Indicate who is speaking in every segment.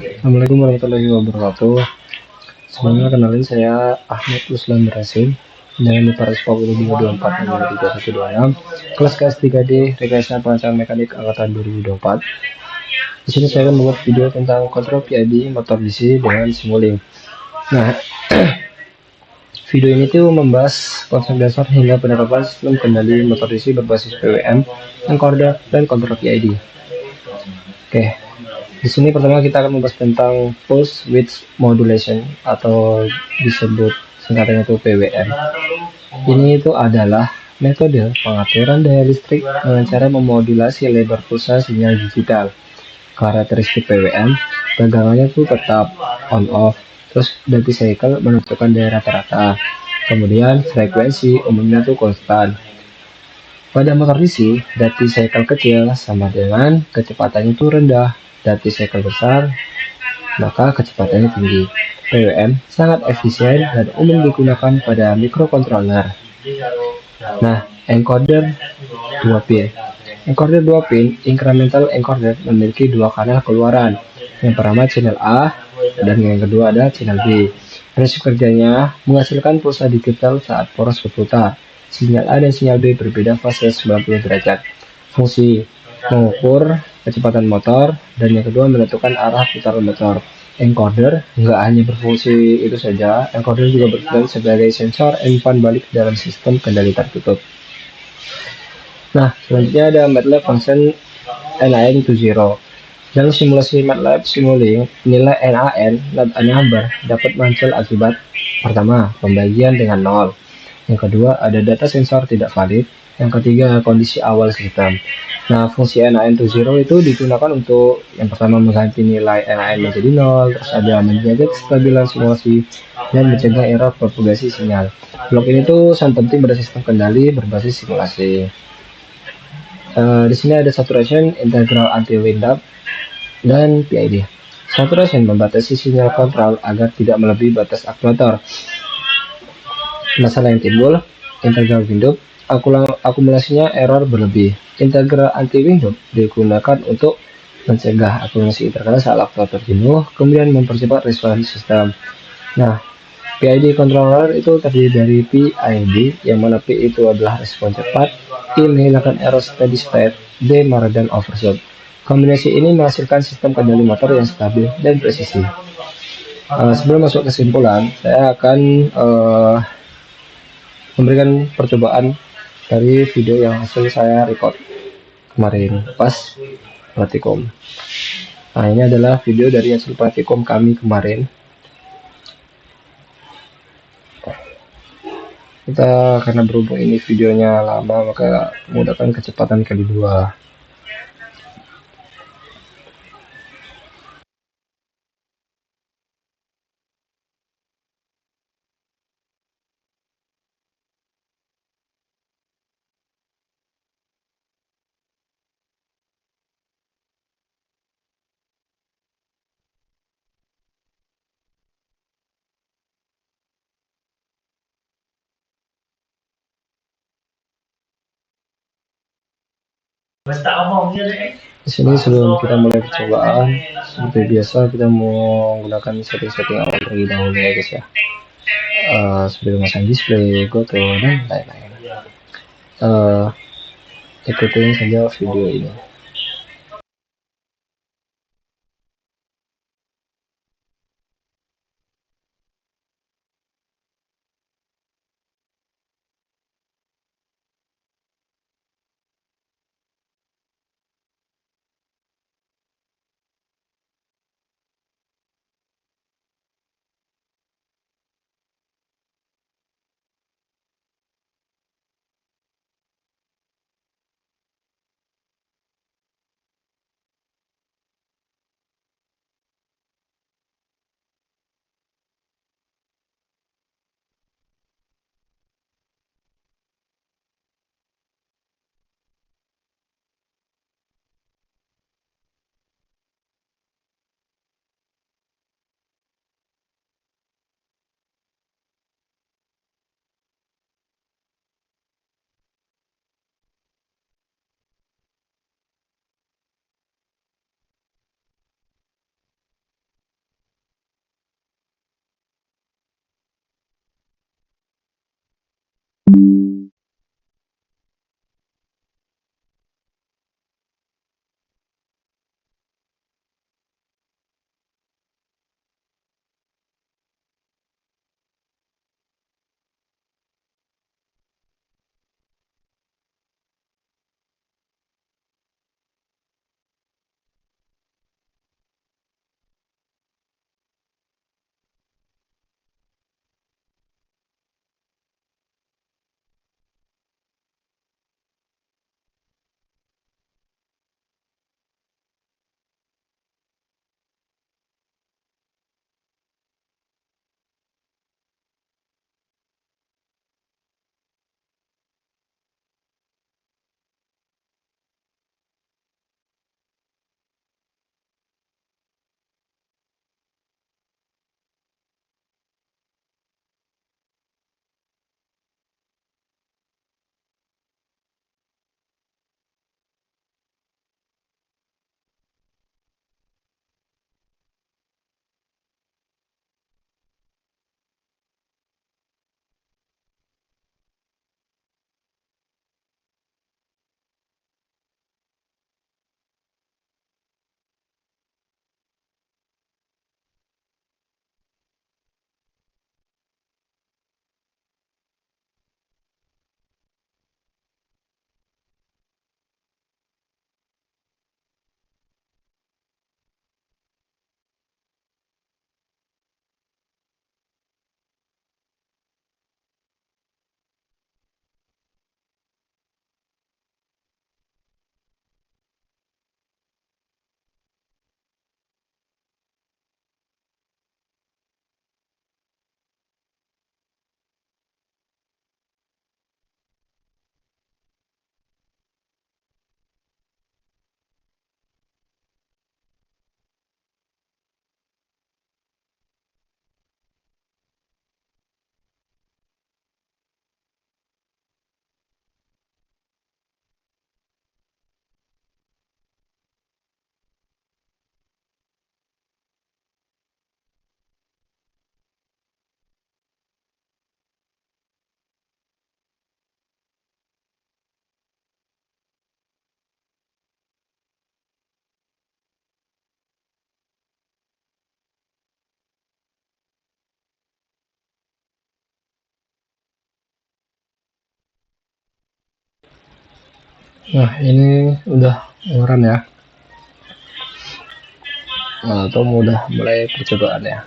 Speaker 1: Assalamualaikum warahmatullahi wabarakatuh. Sebelumnya kenalin saya Ahmad Ruslan Berasim dengan MIPA Respa 2024 kelas KS3D Rekayasa Perancangan Mekanik angkatan 2024. Di sini saya akan membuat video tentang kontrol PID motor DC dengan Simulink. Nah, video ini tuh membahas konsep dasar hingga penerapan sistem kendali motor DC berbasis PWM, encoder, dan kontrol PID. Oke, di sini pertama kita akan membahas tentang pulse width modulation atau disebut singkatannya itu PWM. Ini itu adalah metode pengaturan daya listrik dengan cara memodulasi lebar pulsa sinyal digital. Karakteristik PWM, tegangannya itu tetap on off, terus duty cycle menentukan daya rata-rata. Kemudian frekuensi umumnya itu konstan. Pada motor DC, duty cycle kecil sama dengan kecepatannya itu rendah. Duty cycle besar, maka kecepatannya tinggi. PWM sangat efisien dan umum digunakan pada microcontroller. Nah, encoder 2 pin. Encoder 2 pin, incremental encoder memiliki dua kanal keluaran. Yang pertama channel A dan yang kedua ada channel B. Prinsip kerjanya menghasilkan pulsa digital saat poros berputar. Sinyal A dan sinyal B berbeda fase 90 derajat. Fungsi mengukur kecepatan motor dan yang kedua menentukan arah putaran motor. Encoder nggak hanya berfungsi itu saja, encoder juga berperan sebagai sensor umpan balik dalam sistem kendali tertutup. Nah, selanjutnya ada MATLAB function NaN20. Dalam simulasi MATLAB Simulink, nilai NaN number dapat muncul akibat pertama, pembagian dengan nol. Yang kedua, ada data sensor tidak valid. Yang ketiga, kondisi awal sistem. Nah, fungsi NaN20 itu digunakan untuk yang pertama mengganti nilai NaN menjadi nol, terus ada menjaga kestabilan simulasi dan mencegah error propagasi sinyal. Blok ini tuh sangat penting pada sistem kendali berbasis simulasi. Di sini ada saturation, integral anti-windup, dan PID. Saturation membatasi sinyal kontrol agar tidak melebihi batas aktuator. Masalah yang timbul, integral windup, akumulasinya error berlebih. Integral anti-windup digunakan untuk mencegah akumulasi interval saat aktuator jenuh, kemudian mempercepat respon sistem. Nah, PID controller itu terdiri dari PID, yang mana P itu adalah respon cepat, I menghilangkan error steady state, D meredam overshoot. Kombinasi ini menghasilkan sistem kendali motor yang stabil dan presisi. Sebelum masuk kesimpulan, saya akan memberikan percobaan dari video yang hasil saya record kemarin pas praktikum. Nah, ini adalah video dari hasil praktikum kami kemarin. Kita karena berhubung ini videonya lama, maka menggunakan kecepatan kali 2. Di sini sebelum kita mulai percobaan, seperti biasa kita mau menggunakan setting-setting awal terlebih dahulu ya guys ya. Seperti memasang display, GoTo dan lain-lain. Ikutin saja video ini. Nah, ini udah orang ya. Nah, Tom udah mulai percobaan ya.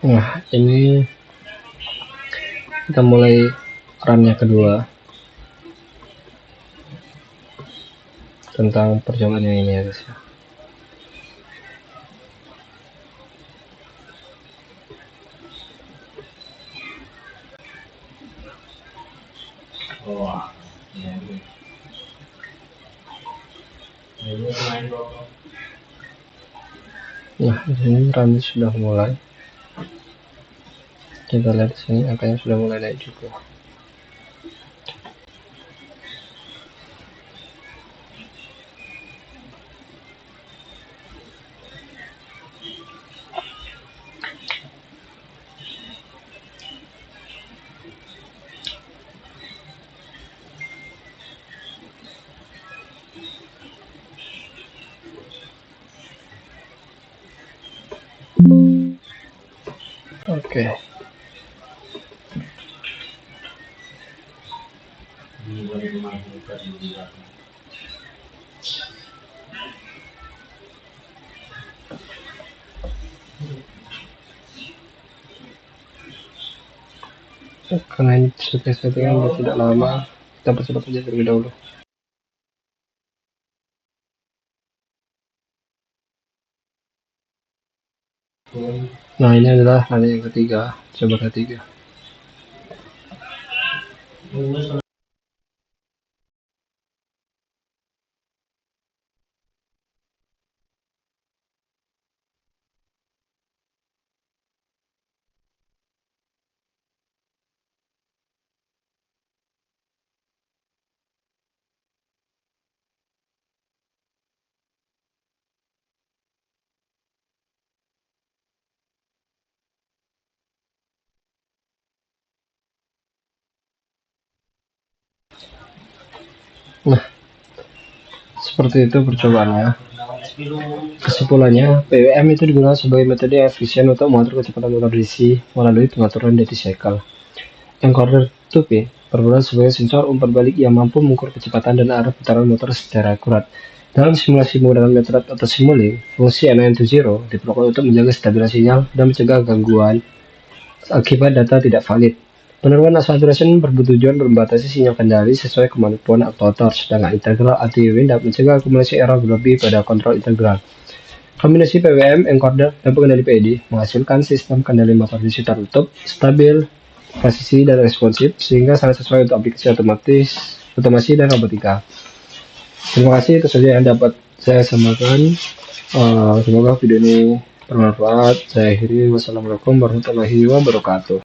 Speaker 1: Nah, ini kita mulai runnya kedua tentang percobaan yang ini ya guys ya. Nah, di sini run sudah mulai. Kita lihat di sini angkanya sudah mulai naik juga. Oke. Karena ini settingan sudah tidak lama, kita percepat saja terlebih dahulu. Nah, ini adalah run yang ketiga, coba ketiga. Nah, seperti itu percobaannya. Kesimpulannya, PWM itu digunakan sebagai metode yang efisien untuk mengatur kecepatan motor DC melalui pengaturan duty cycle. Encoder 2P berperan sebagai sensor umpan balik yang mampu mengukur kecepatan dan arah putaran motor secara akurat. Dalam simulasi menggunakan metode atau simulink, fungsi NN20 diperlukan untuk menjaga stabilitas sinyal dan mencegah gangguan akibat data tidak valid. Peneruan saturation bertujuan membatasi sinyal kendali sesuai kemampuan aktuator, sedangkan integral anti-win dapat mencegah akumulasi error berlebih pada kontrol integral. Kombinasi PWM, encoder, dan pengendali PID menghasilkan sistem kendali motor DC tertutup, stabil, presisi, dan responsif, sehingga sangat sesuai untuk aplikasi otomasi dan robotika. Terima kasih, itu saja yang dapat saya sampaikan. Semoga video ini bermanfaat. Saya akhiri. Wassalamualaikum warahmatullahi wabarakatuh.